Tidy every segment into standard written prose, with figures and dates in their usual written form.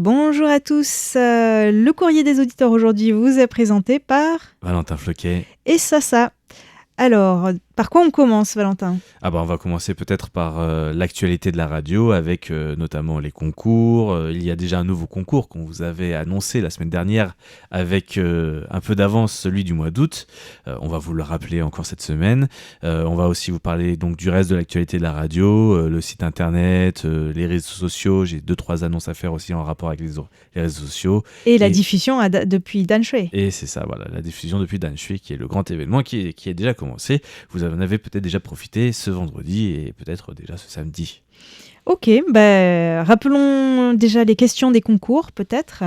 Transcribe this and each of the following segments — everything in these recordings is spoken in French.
Bonjour à tous. Le courrier des auditeurs aujourd'hui vous est présenté par Valentin Floquet. et Sasa. Alors, par quoi on commence, Valentin ? On va commencer peut-être par l'actualité de la radio avec notamment les concours. Il y a déjà un nouveau concours qu'on vous avait annoncé la semaine dernière avec un peu d'avance, celui du mois d'août. On va vous le rappeler encore cette semaine. On va aussi vous parler donc du reste de l'actualité de la radio, le site internet, les réseaux sociaux. J'ai 2-3 annonces à faire aussi en rapport avec les réseaux sociaux. Et la diffusion depuis Dan Shui. Et c'est ça, voilà, la diffusion depuis Dan Shui qui est le grand événement qui est déjà commencé. Vous en avez peut-être déjà profité ce vendredi et peut-être déjà ce samedi. Ok, rappelons déjà les questions des concours, peut-être.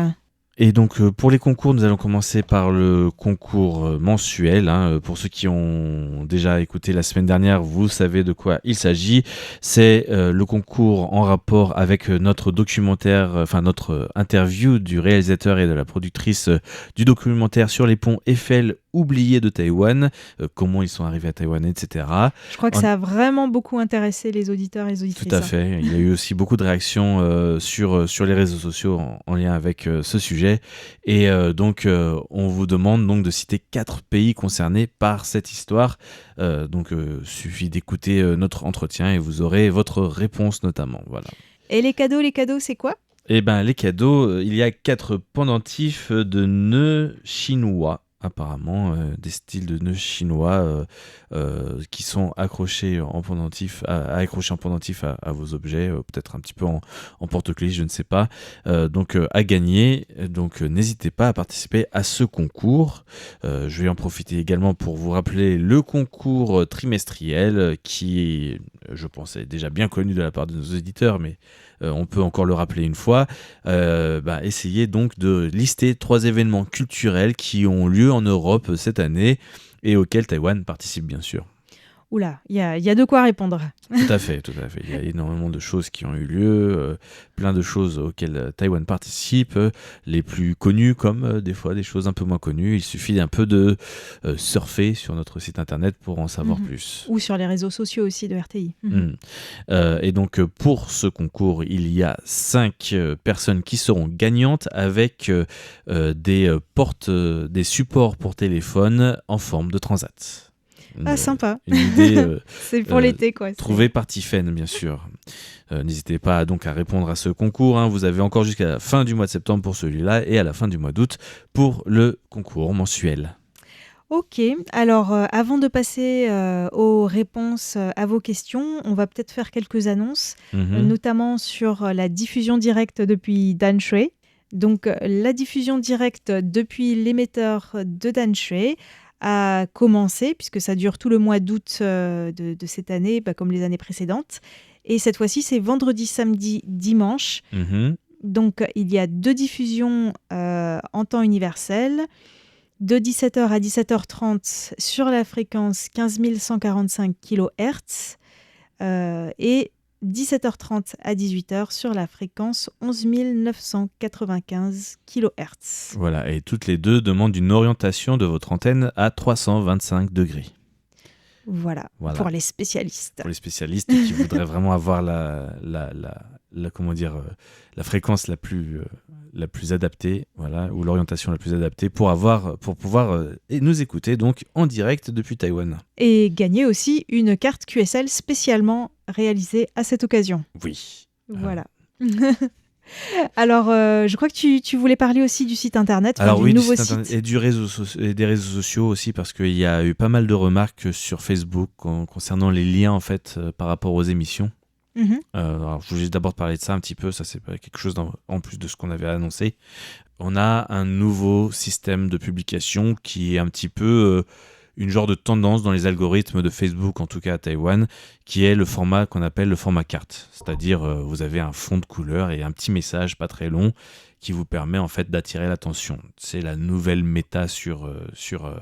Et donc pour les concours, nous allons commencer par le concours mensuel. Pour ceux qui ont déjà écouté la semaine dernière, vous savez de quoi il s'agit. C'est le concours en rapport avec notre documentaire, notre interview du réalisateur et de la productrice du documentaire sur les ponts Eiffel oubliés de Taïwan, comment ils sont arrivés à Taïwan, etc. Je crois que ça a vraiment beaucoup intéressé les auditeurs et les auditrices. Tout à fait. Il y a eu aussi beaucoup de réactions sur les réseaux sociaux en lien avec ce sujet. Et donc, on vous demande donc de citer 4 pays concernés par cette histoire. Suffit d'écouter notre entretien et vous aurez votre réponse notamment. Voilà. Et les cadeaux, c'est quoi ? Eh bien, les cadeaux, il y a 4 pendentifs de nœuds chinois. Apparemment, des styles de nœuds chinois qui sont accrochés en pendentif, accrocher en pendentif à vos objets, peut-être un petit peu en porte-clés, je ne sais pas. À gagner, donc n'hésitez pas à participer à ce concours. Je vais en profiter également pour vous rappeler le concours trimestriel qui, je pense, est déjà bien connu de la part de nos auditeurs, mais on peut encore le rappeler une fois. Essayez donc de lister 3 événements culturels qui ont lieu en Europe cette année et auxquels Taïwan participe bien sûr. Oula, il y a de quoi répondre. Tout à fait. Il y a énormément de choses qui ont eu lieu, plein de choses auxquelles Taïwan participe, les plus connues comme des fois des choses un peu moins connues. Il suffit un peu de surfer sur notre site internet pour en savoir plus. Ou sur les réseaux sociaux aussi de RTI. Et donc pour ce concours, il y a 5 personnes qui seront gagnantes avec des supports pour téléphone en forme de transat. Sympa. Une idée c'est pour l'été, quoi. Trouvée par Tiffen, bien sûr. N'hésitez pas donc à répondre à ce concours. Vous avez encore jusqu'à la fin du mois de septembre pour celui-là et à la fin du mois d'août pour le concours mensuel. Ok, alors avant de passer aux réponses à vos questions, on va peut-être faire quelques annonces, notamment sur la diffusion directe depuis Dan Shui. Donc la diffusion directe depuis l'émetteur de Dan Shui a commencé, puisque ça dure tout le mois d'août de cette année, comme les années précédentes. Et cette fois-ci, c'est vendredi, samedi, dimanche. Donc, il y a 2 diffusions en temps universel, de 17h à 17h30 sur la fréquence 15 145 kHz et 17h30 à 18h sur la fréquence 11 995 kHz. Voilà, et toutes les 2 demandent une orientation de votre antenne à 325 degrés. Voilà, pour les spécialistes. Pour les spécialistes qui voudraient vraiment avoir la fréquence la plus adaptée, voilà, ou l'orientation la plus adaptée pour pouvoir nous écouter donc en direct depuis Taïwan. Et gagner aussi une carte QSL spécialement réalisée à cette occasion. Oui. Voilà. Alors, je crois que tu voulais parler aussi du site internet, du nouveau site. Internet et des réseaux sociaux aussi, parce qu'il y a eu pas mal de remarques sur Facebook concernant les liens en fait par rapport aux émissions. Alors, je voulais d'abord parler de ça un petit peu, ça c'est quelque chose en plus de ce qu'on avait annoncé. On a un nouveau système de publication qui est un petit peu une genre de tendance dans les algorithmes de Facebook, en tout cas à Taïwan, qui est le format qu'on appelle le format carte. C'est-à-dire, vous avez un fond de couleur et un petit message pas très long qui vous permet en fait d'attirer l'attention. C'est la nouvelle méta sur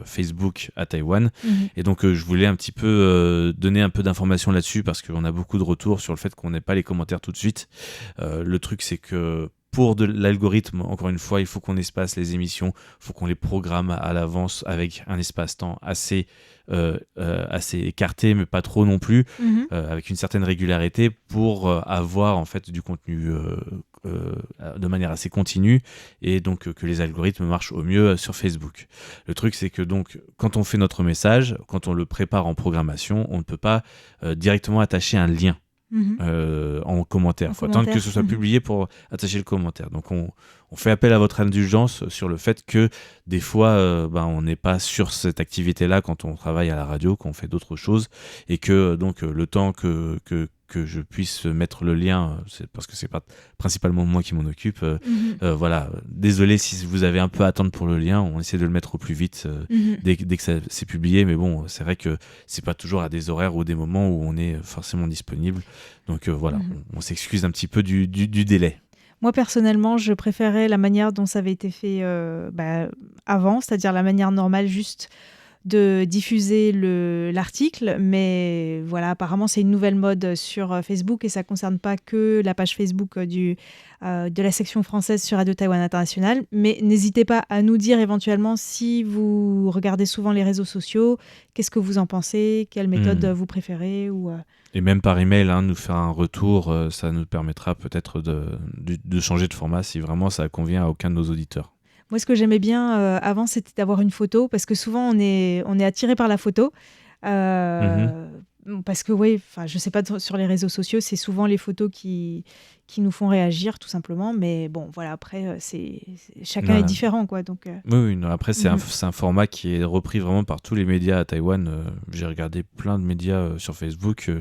Facebook à Taïwan. Et donc, je voulais un petit peu donner un peu d'informations là-dessus parce qu'on a beaucoup de retours sur le fait qu'on n'ait pas les commentaires tout de suite. Le truc, c'est que pour de l'algorithme, encore une fois, il faut qu'on espace les émissions, il faut qu'on les programme à l'avance avec un espace-temps assez écarté, mais pas trop non plus, avec une certaine régularité pour avoir en fait du contenu de manière assez continue et donc que les algorithmes marchent au mieux sur Facebook. Le truc, c'est que donc quand on fait notre message, quand on le prépare en programmation, on ne peut pas directement attacher un lien en commentaire. Il faut attendre que ce soit publié pour attacher le commentaire. Donc on fait appel à votre indulgence sur le fait que des fois on n'est pas sur cette activité-là quand on travaille à la radio, quand on fait d'autres choses, et que donc le temps que je puisse mettre le lien, c'est parce que c'est pas principalement moi qui m'en occupe. Voilà, désolé si vous avez un peu à attendre pour le lien, on essaie de le mettre au plus vite dès que c'est publié, mais bon, c'est vrai que c'est pas toujours à des horaires ou des moments où on est forcément disponible. Donc voilà, on s'excuse un petit peu du délai. Moi, personnellement, je préférais la manière dont ça avait été fait avant, c'est-à-dire la manière normale, juste de diffuser l'article. Mais voilà, apparemment, c'est une nouvelle mode sur Facebook et ça ne concerne pas que la page Facebook de la section française sur Radio Taïwan International. Mais n'hésitez pas à nous dire éventuellement si vous regardez souvent les réseaux sociaux, qu'est-ce que vous en pensez, quelle méthode vous préférez ou... Et même par email, nous faire un retour, ça nous permettra peut-être de changer de format si vraiment ça convient à aucun de nos auditeurs. Moi, ce que j'aimais bien avant, c'était d'avoir une photo, parce que souvent, on est attiré par la photo. Parce que, oui, je ne sais pas, sur les réseaux sociaux, c'est souvent les photos qui nous font réagir, tout simplement. Mais bon, voilà, après, chacun est différent, quoi. Donc, Oui, non, après, c'est un format qui est repris vraiment par tous les médias à Taïwan. J'ai regardé plein de médias sur Facebook.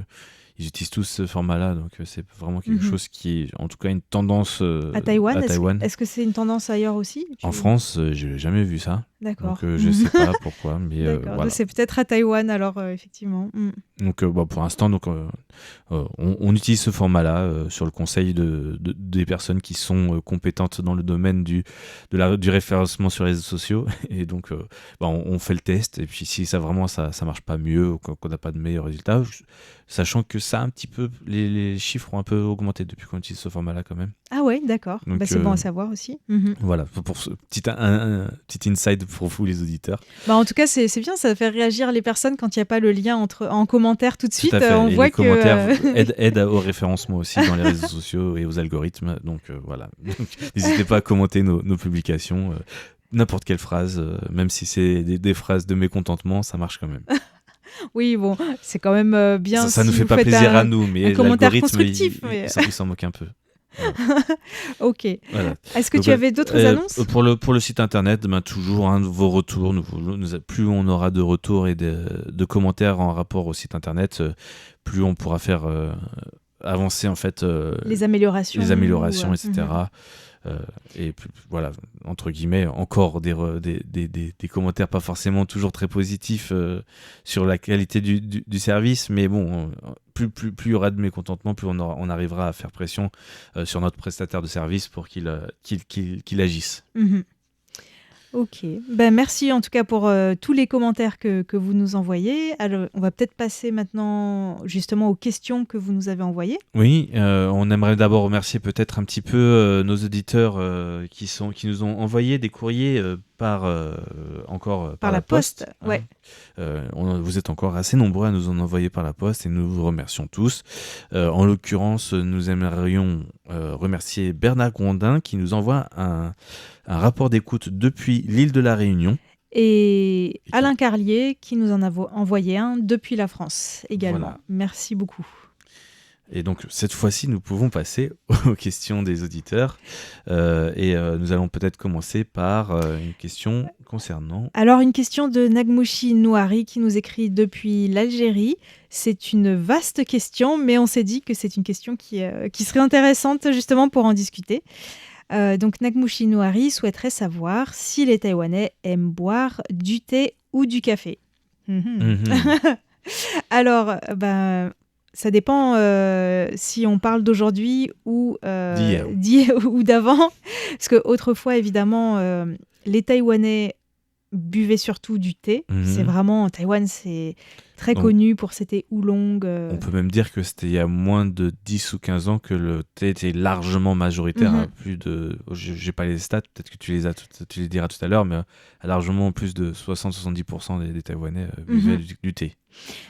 Ils utilisent tous ce format-là, donc c'est vraiment quelque chose qui est, en tout cas, une tendance à Taïwan. Est-ce que c'est une tendance ailleurs aussi ? En France, je n'ai jamais vu ça. D'accord. Donc je ne sais pas pourquoi, mais voilà. C'est peut-être à Taïwan, alors, effectivement. Donc pour l'instant, on utilise ce format-là sur le conseil des personnes qui sont compétentes dans le domaine du référencement sur les réseaux sociaux. Et donc, on fait le test. Et puis si ça marche pas mieux ou qu'on n'a pas de meilleurs résultats, sachant que ça un petit peu, les chiffres ont un peu augmenté depuis qu'on utilise ce format-là quand même. Ah ouais, d'accord. C'est bon à savoir aussi. Voilà, pour ce petit inside pour vous les auditeurs. En tout cas, c'est bien, ça fait réagir les personnes quand il n'y a pas le lien en commentaire tout de suite. Tout à fait. On et voit les que commentaires aident au référencement aussi dans les réseaux sociaux et aux algorithmes. Donc voilà, n'hésitez pas à commenter nos publications. N'importe quelle phrase, même si c'est des phrases de mécontentement, ça marche quand même. Oui, bon, c'est quand même bien. Ça nous fait pas plaisir à nous, mais l'algorithme, il s'en moque un peu. Voilà. Ok. Voilà. Est-ce que tu avais d'autres annonces ? Pour le site internet, toujours vos retours. Plus on aura de retours et de commentaires en rapport au site internet, plus on pourra faire avancer en fait les améliorations, etc. Et puis, voilà, entre guillemets, encore des commentaires pas forcément toujours très positifs sur la qualité du service, mais bon, plus il y aura de mécontentement, plus on arrivera à faire pression sur notre prestataire de service pour qu'il agisse. Ok, merci en tout cas pour tous les commentaires que vous nous envoyez. Alors, on va peut-être passer maintenant justement aux questions que vous nous avez envoyées. Oui, on aimerait d'abord remercier peut-être un petit peu nos auditeurs qui nous ont envoyé des courriers par la poste. Ouais. Vous êtes encore assez nombreux à nous en envoyer par la poste et nous vous remercions tous. En l'occurrence, nous aimerions remercier Bernard Grondin qui nous envoie un rapport d'écoute depuis l'île de la Réunion. Et Alain Carlier qui nous en a envoyé un depuis la France également. Voilà. Merci beaucoup. Et donc, cette fois-ci, nous pouvons passer aux questions des auditeurs. Nous allons peut-être commencer par une question concernant... Alors, une question de Nagmouchi Nouari qui nous écrit depuis l'Algérie. C'est une vaste question, mais on s'est dit que c'est une question qui serait intéressante justement pour en discuter. Donc, Nagmouchi Nouari souhaiterait savoir si les Taïwanais aiment boire du thé ou du café. Alors, ça dépend si on parle d'aujourd'hui ou d'hier ou d'avant. Parce qu'autrefois, évidemment, les Taïwanais buvaient surtout du thé. C'est vraiment, Taïwan, c'est très connu pour ses thés oolong. On peut même dire que c'était il y a moins de 10 ou 15 ans que le thé était largement majoritaire. À plus de, j'ai pas les stats, peut-être que tu les diras tout à l'heure, mais à largement plus de 60-70% des Taïwanais buvaient du thé.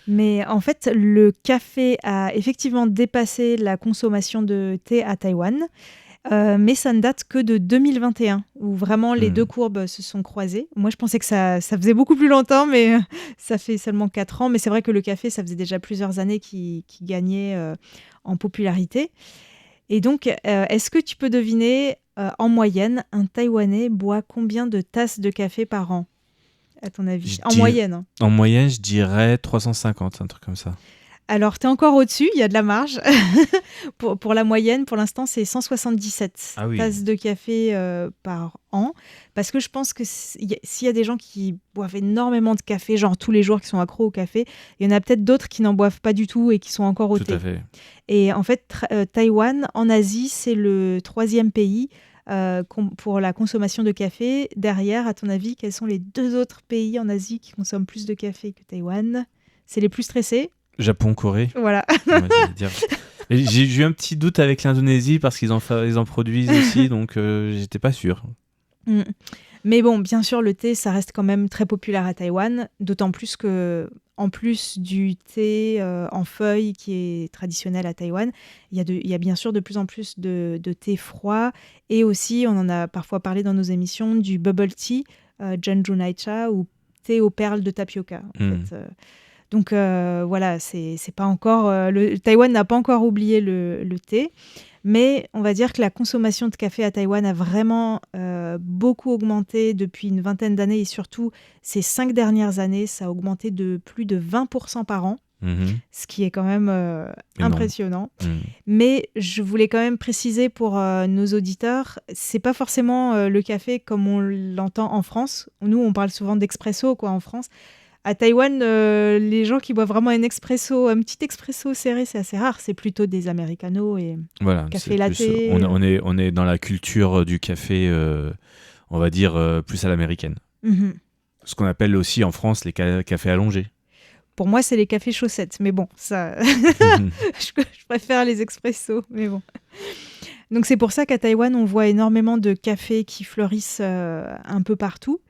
Mais en fait, le café a effectivement dépassé la consommation de thé à Taïwan. mais ça ne date que de 2021, où vraiment les deux courbes se sont croisées. Moi, je pensais que ça faisait beaucoup plus longtemps, mais ça fait seulement 4 ans. Mais c'est vrai que le café, ça faisait déjà plusieurs années qu'il gagnait en popularité. Et donc, est-ce que tu peux deviner, en moyenne, un Taïwanais boit combien de tasses de café par an, à ton avis? Moyenne, hein. En moyenne, je dirais 350, un truc comme ça. Alors, tu es encore au-dessus, il y a de la marge. Pour la moyenne, pour l'instant, c'est 177 tasses de café par an. Parce que je pense que s'il y a des gens qui boivent énormément de café, genre tous les jours, qui sont accros au café, il y en a peut-être d'autres qui n'en boivent pas du tout et qui sont encore au thé. Tout à fait. Et en fait, Taïwan, en Asie, c'est le 3e pays pour la consommation de café. Derrière, à ton avis, quels sont les 2 autres pays en Asie qui consomment plus de café que Taïwan? C'est les plus stressés. Japon, Corée. Voilà. J'ai eu un petit doute avec l'Indonésie parce qu'ils en produisent aussi, donc j'étais pas sûr. Mais bon, bien sûr, le thé, ça reste quand même très populaire à Taïwan, d'autant plus que, en plus du thé en feuilles qui est traditionnel à Taïwan, il y a bien sûr de plus en plus de thé froid, et aussi, on en a parfois parlé dans nos émissions, du bubble tea, Jeonju Naicha, ou thé aux perles de tapioca, en fait. Donc voilà, c'est pas encore Taïwan n'a pas encore oublié le thé, mais on va dire que la consommation de café à Taïwan a vraiment beaucoup augmenté depuis une vingtaine d'années, et surtout ces 5 dernières années, ça a augmenté de plus de 20% par an, ce qui est quand même impressionnant. Mais je voulais quand même préciser pour nos auditeurs, c'est pas forcément le café comme on l'entend en France. Nous, on parle souvent d'expresso en France. À Taïwan, les gens qui boivent vraiment un petit expresso serré, c'est assez rare. C'est plutôt des americanos et café latte. On est dans la culture du café, on va dire, plus à l'américaine. Ce qu'on appelle aussi en France les cafés allongés. Pour moi, c'est les cafés chaussettes. Mais bon, ça, je préfère les expressos. Mais bon. Donc c'est pour ça qu'à Taïwan, on voit énormément de cafés qui fleurissent un peu partout.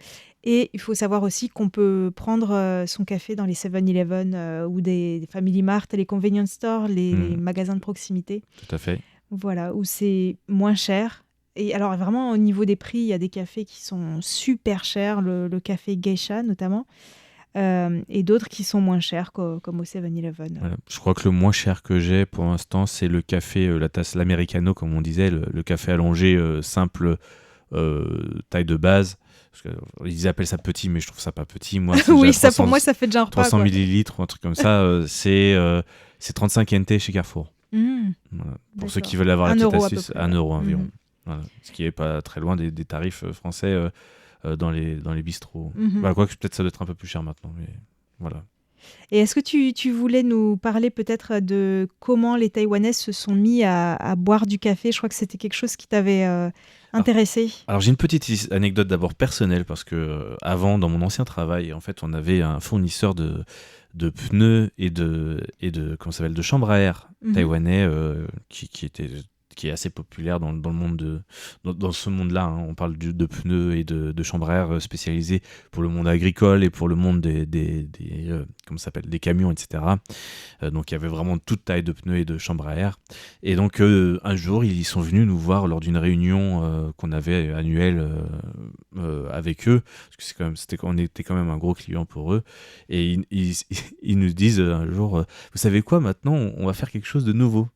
Et il faut savoir aussi qu'on peut prendre son café dans les 7-Eleven ou des Family Mart, les convenience stores, les magasins de proximité. Tout à fait. Voilà, où c'est moins cher. Et alors vraiment, au niveau des prix, il y a des cafés qui sont super chers, le café Geisha notamment, et d'autres qui sont moins chers, comme au 7-Eleven. Voilà. Je crois que le moins cher que j'ai pour l'instant, c'est le café, la tasse, l'americano, comme on disait, le café allongé simple, taille de base. Ils appellent ça petit, mais je trouve ça pas petit. Moi, oui, ça pour moi, ça fait déjà un repas. 300 millilitres ou un truc comme ça, c'est 35 NT chez Carrefour. Voilà. Pour ceux qui veulent avoir la petite astuce, 1 euro environ. Voilà. Ce qui est pas très loin des tarifs français dans les bistrots. Quoique peut-être ça doit être un peu plus cher maintenant, mais voilà. Et est-ce que tu voulais nous parler peut-être de comment les Taïwanais se sont mis à boire du café? Je crois que c'était quelque chose qui t'avait intéressé. Alors j'ai une petite anecdote d'abord personnelle, parce que avant, dans mon ancien travail, en fait, on avait un fournisseur de pneus et de chambres à air taïwanais qui est assez populaire dans le monde dans ce monde-là. Hein. On parle de pneus et de chambres à air spécialisées pour le monde agricole et pour le monde des camions, etc. Donc il y avait vraiment toute taille de pneus et de chambres à air. Et donc un jour, ils sont venus nous voir lors d'une réunion qu'on avait annuelle avec eux, parce que on était quand même un gros client pour eux. Et ils nous disent un jour, vous savez quoi, maintenant on va faire quelque chose de nouveau.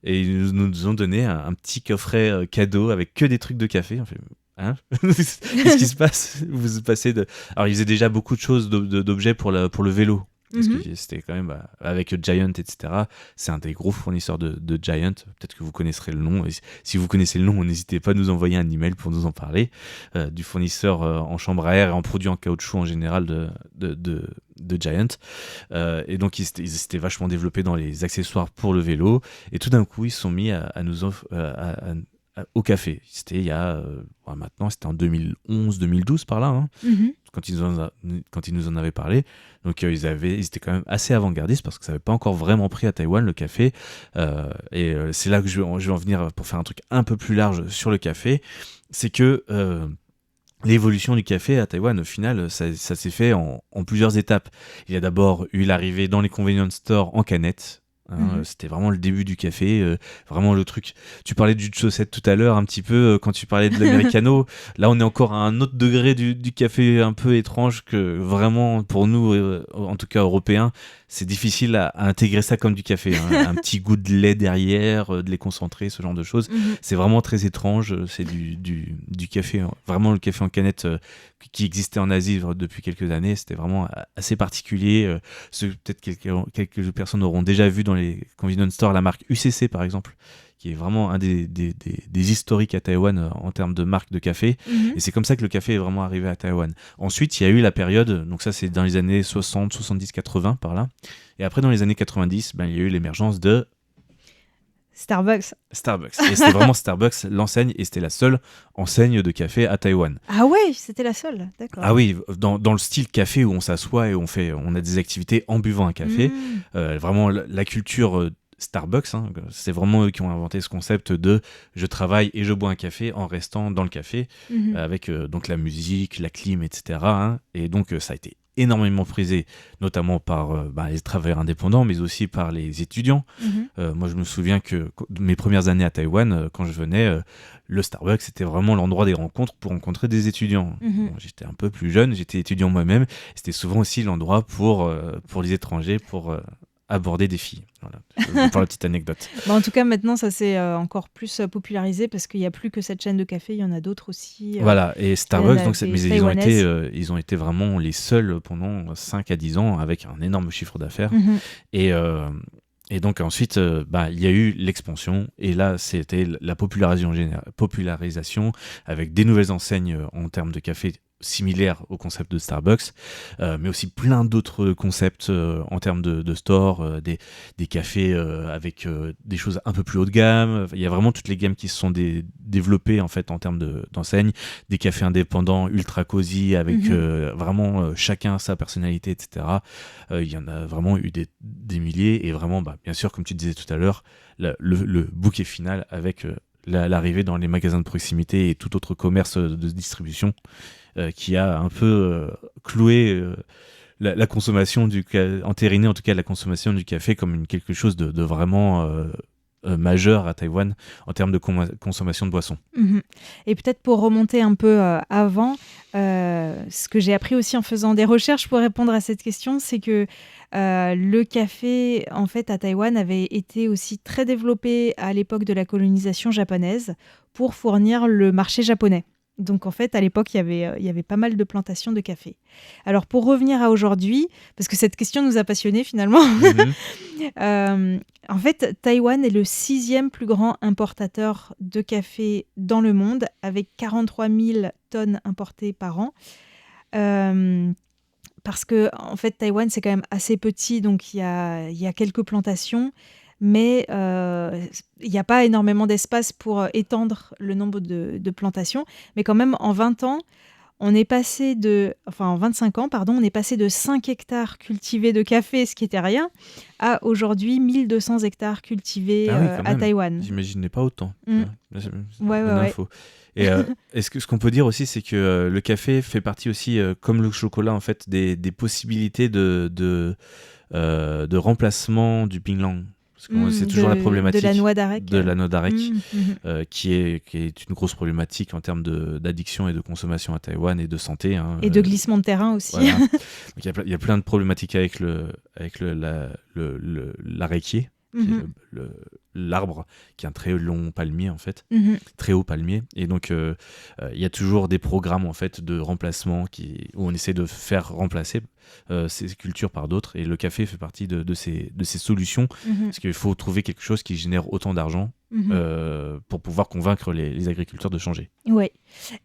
Et ils nous ont donné un petit coffret cadeau avec que des trucs de café. On fait, hein? Qu'est-ce qui se passe? Vous passez de... Alors, ils faisaient déjà beaucoup de choses, d'objets pour le vélo. Parce que c'était quand même avec Giant, etc. C'est un des gros fournisseurs de Giant. Peut-être que vous connaisserez le nom. Et si vous connaissez le nom, n'hésitez pas à nous envoyer un email pour nous en parler. Du fournisseur en chambre à air et en produits en caoutchouc en général de Giant. Et donc ils s'étaient vachement développés dans les accessoires pour le vélo. Et tout d'un coup, ils se sont mis à nous au café. C'était il y a maintenant, c'était en 2011-2012 par là. Hein. Quand ils nous en avaient parlé. Donc ils étaient quand même assez avant-gardistes, parce que ça n'avait pas encore vraiment pris à Taïwan, le café. Et c'est là que je vais en venir pour faire un truc un peu plus large sur le café. C'est que l'évolution du café à Taïwan, au final, ça s'est fait en plusieurs étapes. Il y a d'abord eu l'arrivée dans les convenience stores en canette, C'était vraiment le début du café, vraiment le truc. Tu parlais du chaussette tout à l'heure un petit peu quand tu parlais de l'americano. Là, on est encore à un autre degré du café un peu étrange que vraiment pour nous, en tout cas européens, c'est difficile à intégrer ça comme du café. Un petit goût de lait derrière, de lait concentré, ce genre de choses. C'est vraiment très étrange. C'est du café, vraiment le café en canette qui existait en Asie depuis quelques années. C'était vraiment assez particulier. Peut-être quelques personnes auront déjà vu dans les convenience stores la marque UCC par exemple, qui est vraiment un des historiques à Taïwan en termes de marque de café. Et c'est comme ça que le café est vraiment arrivé à Taïwan. Ensuite, il y a eu la période, donc ça c'est dans les années 60, 70, 80 par là. Et après dans les années 90, il y a eu l'émergence de Starbucks. Et c'était vraiment Starbucks, l'enseigne, et c'était la seule enseigne de café à Taïwan. Ah ouais, c'était la seule, d'accord. Ah oui, dans le style café où on s'assoit et on a des activités en buvant un café. Vraiment la culture Starbucks, c'est vraiment eux qui ont inventé ce concept de je travaille et je bois un café en restant dans le café, avec donc la musique, la clim, etc. Et donc ça a été énormément prisé, notamment par les travailleurs indépendants, mais aussi par les étudiants. Moi, je me souviens que mes premières années à Taïwan, quand je venais, le Starbucks, c'était vraiment l'endroit des rencontres pour rencontrer des étudiants. Bon, j'étais un peu plus jeune, j'étais étudiant moi-même. C'était souvent aussi l'endroit pour les étrangers, pour aborder des filles. Voilà, pour la petite anecdote. En tout cas, maintenant, ça s'est encore plus popularisé parce qu'il n'y a plus que cette chaîne de café, il y en a d'autres aussi. Voilà, et Starbucks, donc, ils ont été vraiment les seuls pendant 5 à 10 ans avec un énorme chiffre d'affaires. Et donc ensuite, il y a eu l'expansion, et là, c'était la popularisation avec des nouvelles enseignes en termes de café similaires au concept de Starbucks, mais aussi plein d'autres concepts en termes de store, des cafés avec des choses un peu plus haut de gamme. Il y a vraiment toutes les gammes qui se sont développées en fait en termes d'enseignes, des cafés indépendants ultra cosy avec vraiment chacun sa personnalité, etc. Il y en a vraiment eu des milliers, et vraiment, bien sûr, comme tu disais tout à l'heure, le bouquet final avec l'arrivée dans les magasins de proximité et tout autre commerce de distribution qui a un peu cloué la consommation entériné en tout cas la consommation du café comme quelque chose de vraiment majeur à Taïwan en termes de consommation de boissons. Et peut-être pour remonter un peu avant, ce que j'ai appris aussi en faisant des recherches pour répondre à cette question, c'est que le café en fait à Taïwan avait été aussi très développé à l'époque de la colonisation japonaise pour fournir le marché japonais. Donc en fait, à l'époque, il y avait pas mal de plantations de café. Alors pour revenir à aujourd'hui, parce que cette question nous a passionnés finalement, en fait, Taïwan est le 6e plus grand importateur de café dans le monde, avec 43 000 tonnes importées par an. Parce que en fait, Taïwan, c'est quand même assez petit, donc il y a quelques plantations, mais il n'y a pas énormément d'espace pour étendre le nombre de plantations. Mais quand même, en 20 ans, en 25 ans, on est passé de 5 hectares cultivés de café, ce qui n'était rien, à aujourd'hui 1200 hectares cultivés à Taïwan. J'imaginais pas autant. Ouais. Et ce qu'on peut dire aussi, c'est que le café fait partie aussi, comme le chocolat, en fait, des possibilités de remplacement du pinglang. Parce que c'est toujours la problématique de la noix d'arec. qui est une grosse problématique en termes d'addiction et de consommation à Taïwan et de santé. Et de glissement de terrain aussi. Voilà. Donc, il y a plein de problématiques avec l'arequier, qui est l'arbre qui est un très long palmier en fait, très haut palmier, et donc il y a toujours des programmes en fait de remplacement où on essaie de faire remplacer ces cultures par d'autres, et le café fait partie de ces solutions, parce qu'il faut trouver quelque chose qui génère autant d'argent pour pouvoir convaincre les agriculteurs de changer. Oui,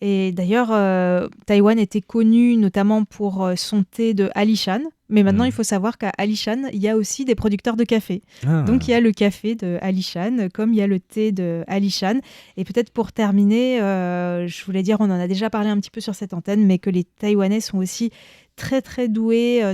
et d'ailleurs Taïwan était connu notamment pour son thé de Alishan, mais maintenant il faut savoir qu'à Alishan il y a aussi des producteurs de café. Donc il y a le café de Alishan comme il y a le thé de Alishan. Et peut-être pour terminer, je voulais dire, on en a déjà parlé un petit peu sur cette antenne, mais que les Taïwanais sont aussi très très doués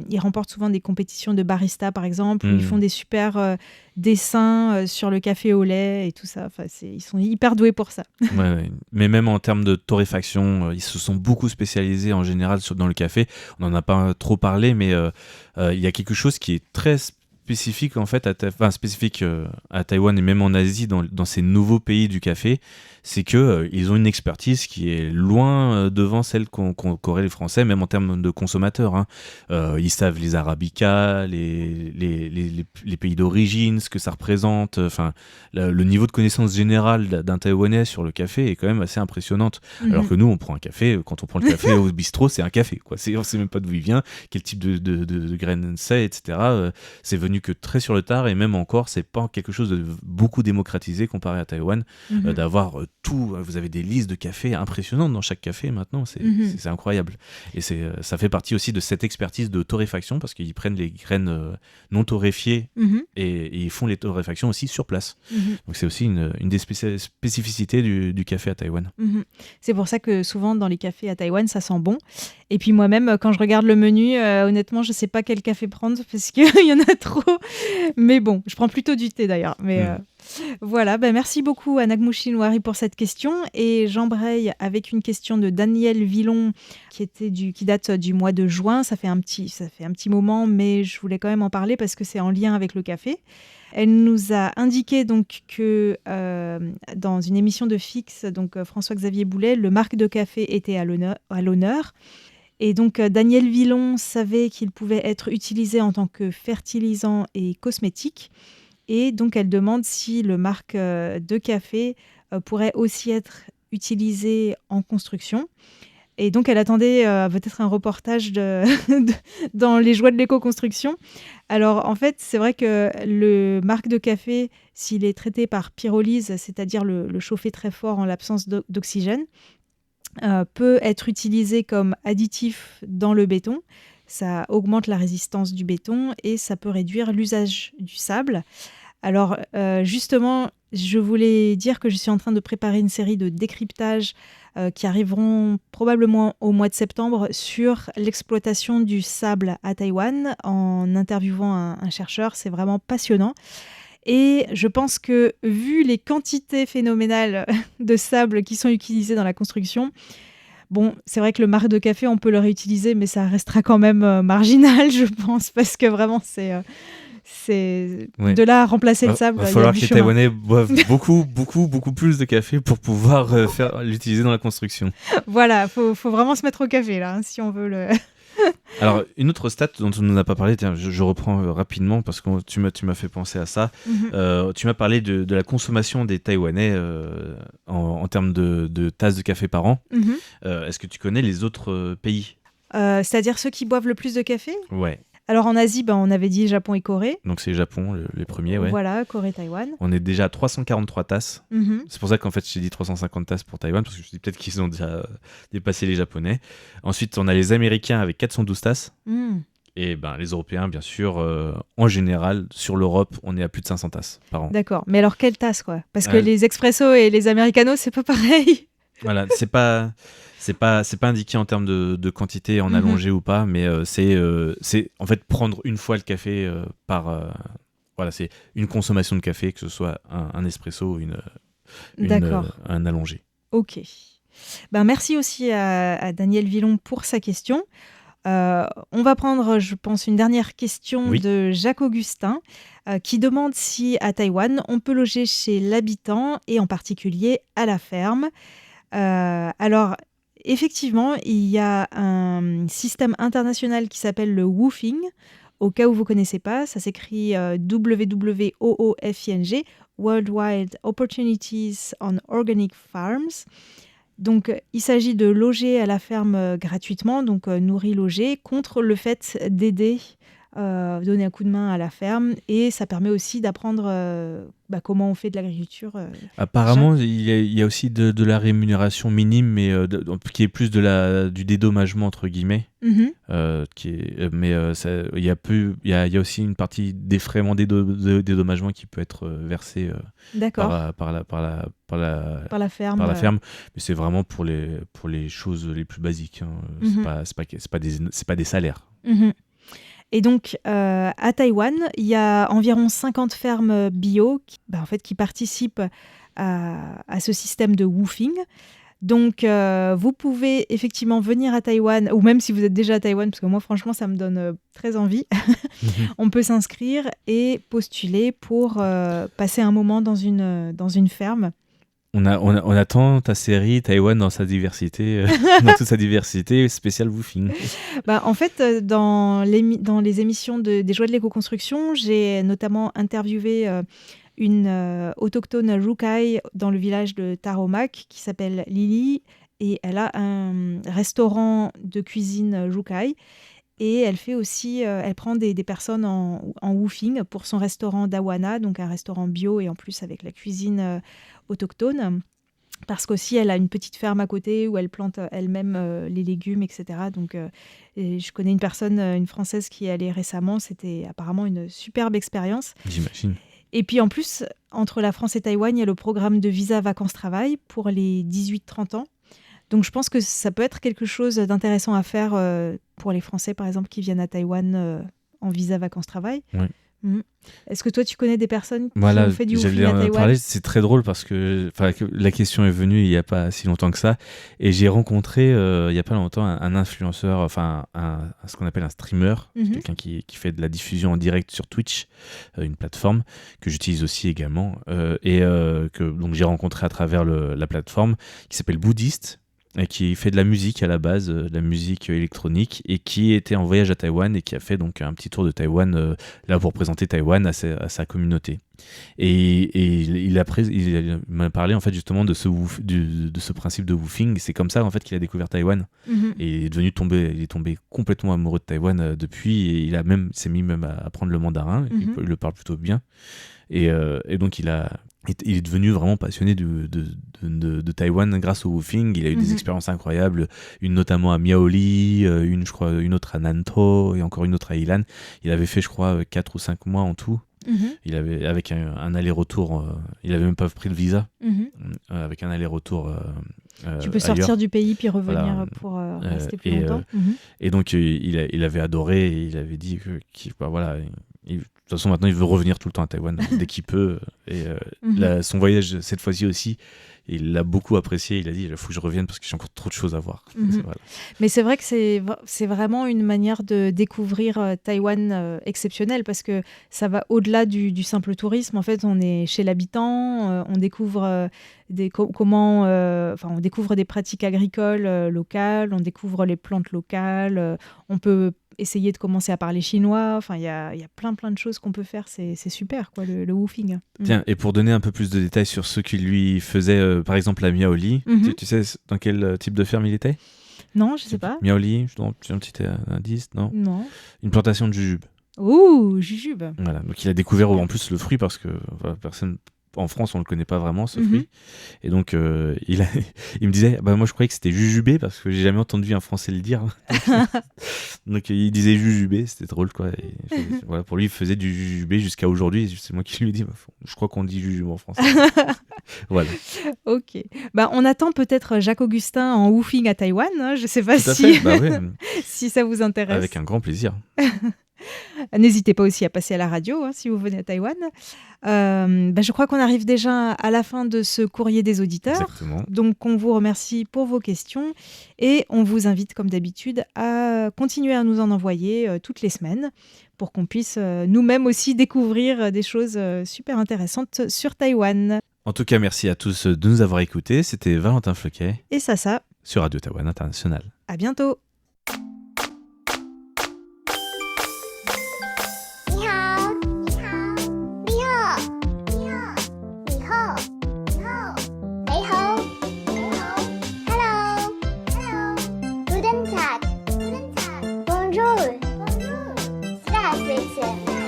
ils remportent souvent des compétitions de barista par exemple, où ils font des super dessins sur le café au lait et tout ça. Enfin, ils sont hyper doués pour ça. Ouais. Mais même en termes de torréfaction, ils se sont beaucoup spécialisés en général dans le café. On n'en a pas trop parlé, mais il y a quelque chose qui est très spécifique en fait spécifique à Taïwan et même en Asie dans ces nouveaux pays du café, c'est que ils ont une expertise qui est loin devant celle qu'auraient les Français, même en termes de consommateurs. Hein. Ils savent les arabicas, les pays d'origine, ce que ça représente. Enfin, le niveau de connaissance générale d'un Taïwanais sur le café est quand même assez impressionnante. Alors que nous, on prend un café, quand on prend le café au bistrot, c'est un café, quoi. On sait même pas d'où il vient, quel type de graines c'est, etc. C'est venu que très sur le tard, et même encore, c'est pas quelque chose de beaucoup démocratisé comparé à Taïwan, d'avoir tout. Vous avez des listes de cafés impressionnantes dans chaque café maintenant, c'est incroyable. Et ça fait partie aussi de cette expertise de torréfaction, parce qu'ils prennent les graines non torréfiées et ils font les torréfactions aussi sur place. Donc c'est aussi une des spécificités du café à Taïwan. C'est pour ça que souvent dans les cafés à Taïwan, ça sent bon. Et puis moi-même, quand je regarde le menu, honnêtement, je sais pas quel café prendre parce qu'il y en a trop. Mais bon, je prends plutôt du thé d'ailleurs. Mais voilà, merci beaucoup à Nagmouchi Noiri pour cette question. Et j'embraye avec une question de Daniel Villon qui date du mois de juin. Ça fait un petit moment, mais je voulais quand même en parler parce que c'est en lien avec le café. Elle nous a indiqué donc que dans une émission de Fix, donc François-Xavier Boulet, le marc de café était à l'honneur. Et donc Daniel Villon savait qu'il pouvait être utilisé en tant que fertilisant et cosmétique. Et donc elle demande si le marc de café pourrait aussi être utilisé en construction. Et donc, elle attendait peut-être un reportage dans les joies de l'éco-construction. Alors, en fait, c'est vrai que le marc de café, s'il est traité par pyrolyse, c'est-à-dire le chauffer très fort en l'absence d'oxygène, peut être utilisé comme additif dans le béton. Ça augmente la résistance du béton et ça peut réduire l'usage du sable. Alors, justement, je voulais dire que je suis en train de préparer une série de décryptages qui arriveront probablement au mois de septembre sur l'exploitation du sable à Taïwan en interviewant un chercheur. C'est vraiment passionnant. Et je pense que, vu les quantités phénoménales de sable qui sont utilisées dans la construction, bon, c'est vrai que le marc de café, on peut le réutiliser, mais ça restera quand même marginal, je pense, parce que vraiment, c'est de là à remplacer le sable. Il va falloir que les Taïwanais boivent beaucoup plus de café pour pouvoir l'utiliser dans la construction. Voilà, faut vraiment se mettre au café là, si on veut le... Alors, une autre stat dont on n'a pas parlé, tiens, je reprends rapidement parce que tu m'as fait penser à ça. Tu m'as parlé de la consommation des Taïwanais en termes de tasses de café par an. Est-ce que tu connais les autres pays ? C'est-à-dire ceux qui boivent le plus de café ? Ouais. Alors en Asie, on avait dit Japon et Corée. Donc c'est Japon, les premiers, ouais. Voilà, Corée, Taïwan. On est déjà à 343 tasses. C'est pour ça qu'en fait j'ai dit 350 tasses pour Taïwan, parce que je me dis peut-être qu'ils ont déjà dépassé les Japonais. Ensuite, on a les Américains avec 412 tasses. Et les Européens, bien sûr, en général, sur l'Europe, on est à plus de 500 tasses par an. D'accord, mais alors quelle tasse, quoi ? Parce que les expressos et les americanos, c'est pas pareil. Voilà, c'est pas indiqué en termes de quantité en allongé ou pas, mais c'est en fait prendre une fois le café voilà, c'est une consommation de café, que ce soit un espresso ou un allongé. Ok. Merci aussi à Daniel Villon pour sa question. On va prendre, je pense, une dernière question de Jacques Augustin qui demande si à Taïwan, on peut loger chez l'habitant et en particulier à la ferme. Alors, effectivement, il y a un système international qui s'appelle le WWOOFing. Au cas où vous ne connaissez pas, ça s'écrit WWOOFING, Worldwide Opportunities on Organic Farms. Donc, il s'agit de loger à la ferme gratuitement, donc nourrir-loger, contre le fait d'aider, donner un coup de main à la ferme. Et ça permet aussi d'apprendre comment on fait de l'agriculture. Apparemment, il y a aussi de la rémunération minime, mais qui est plus du dédommagement, entre guillemets. Mais il y a aussi une partie d'effraiement dédommagement qui peut être versée par la ferme. Mais c'est vraiment pour les choses les plus basiques. C'est pas des salaires. Et donc, à Taïwan, il y a environ 50 fermes bio qui participent à ce système de WWOOFing. Donc, vous pouvez effectivement venir à Taïwan, ou même si vous êtes déjà à Taïwan, parce que moi, franchement, ça me donne très envie. On peut s'inscrire et postuler pour passer un moment dans une ferme. On attend ta série Taïwan dans sa diversité, dans toute sa diversité, spécial woofing. En fait, dans les émissions des Joies de l'éco-construction, j'ai notamment interviewé une autochtone Rukai dans le village de Taromak qui s'appelle Lily, et elle a un restaurant de cuisine Rukai. Et elle fait aussi, elle prend des personnes en woofing pour son restaurant d'Awana, donc un restaurant bio et en plus avec la cuisine autochtone. Parce qu'aussi, elle a une petite ferme à côté où elle plante elle-même les légumes, etc. Donc, je connais une Française qui est allée récemment. C'était apparemment une superbe expérience. J'imagine. Et puis en plus, entre la France et Taïwan, il y a le programme de visa vacances-travail pour les 18-30 ans. Donc je pense que ça peut être quelque chose d'intéressant à faire pour les Français, par exemple, qui viennent à Taïwan en visa vacances-travail. Oui. Est-ce que toi, tu connais des personnes qui ont fait du woofing à Taïwan ? C'est très drôle parce que la question est venue il n'y a pas si longtemps que ça. Et j'ai rencontré il n'y a pas longtemps un influenceur, ce qu'on appelle un streamer, quelqu'un qui fait de la diffusion en direct sur Twitch, une plateforme que j'utilise aussi également. Donc j'ai rencontré à travers la plateforme, qui s'appelle Bouddhiste, et qui fait de la musique à la base, de la musique électronique, et qui était en voyage à Taïwan et qui a fait donc un petit tour de Taïwan là pour présenter Taïwan à sa communauté. Et il m'a parlé en fait justement de ce principe de woofing. C'est comme ça en fait qu'il a découvert Taïwan. Et il est tombé complètement amoureux de Taïwan depuis, et il s'est mis même à apprendre le mandarin. Il le parle plutôt bien. Et donc il est devenu vraiment passionné de Taïwan grâce au woofing. Il a eu des expériences incroyables, une notamment à Miaoli, une autre à Nantou et encore une autre à Ilan. Il avait fait, je crois, 4 ou 5 mois en tout. Il avait, avec un aller-retour, il avait même pas pris le visa, avec un aller-retour tu peux sortir du pays puis revenir pour rester plus longtemps. Et donc il avait adoré, et il avait dit de toute façon maintenant il veut revenir tout le temps à Taïwan dès qu'il peut, et son voyage cette fois-ci aussi, il l'a beaucoup apprécié. Il a dit il faut que je revienne parce que j'ai encore trop de choses à voir. Voilà. Mais c'est vrai que c'est vraiment une manière de découvrir Taïwan exceptionnelle, parce que ça va au-delà du simple tourisme. En fait, on est chez l'habitant, on découvre on découvre des pratiques agricoles locales, on découvre les plantes locales, on peut essayer de commencer à parler chinois. Enfin, il y a plein de choses qu'on peut faire. C'est super, quoi, le woofing. Tiens, et pour donner un peu plus de détails sur ce qu'il lui faisait, par exemple à Miaoli, tu sais dans quel type de ferme il était ? Non, je sais pas. Miaoli, un petit indice, non ? Non. Une plantation de jujube. Ouh, jujube. Voilà, donc il a découvert en plus le fruit, parce que personne... En France, on ne le connaît pas vraiment, ce fruit. Et donc, il me disait, moi je croyais que c'était jujubé, parce que j'ai jamais entendu un Français le dire. Donc, il disait jujubé, c'était drôle, quoi. Voilà, pour lui, il faisait du jujubé jusqu'à aujourd'hui. C'est moi qui lui ai dit, je crois qu'on dit jujube en français. Voilà. Ok. On attend peut-être Jacques Augustin en woofing à Taïwan. Hein. Je ne sais pas si ça vous intéresse. Avec un grand plaisir. N'hésitez pas aussi à passer à la radio si vous venez à Taïwan. Je crois qu'on arrive déjà à la fin de ce courrier des auditeurs. Exactement. Donc on vous remercie pour vos questions, et on vous invite comme d'habitude à continuer à nous en envoyer toutes les semaines, pour qu'on puisse nous-mêmes aussi découvrir des choses super intéressantes sur Taïwan. En tout cas, merci à tous de nous avoir écoutés. C'était Valentin Floquet et Sasa sur Radio Taïwan International. À bientôt. 谢谢。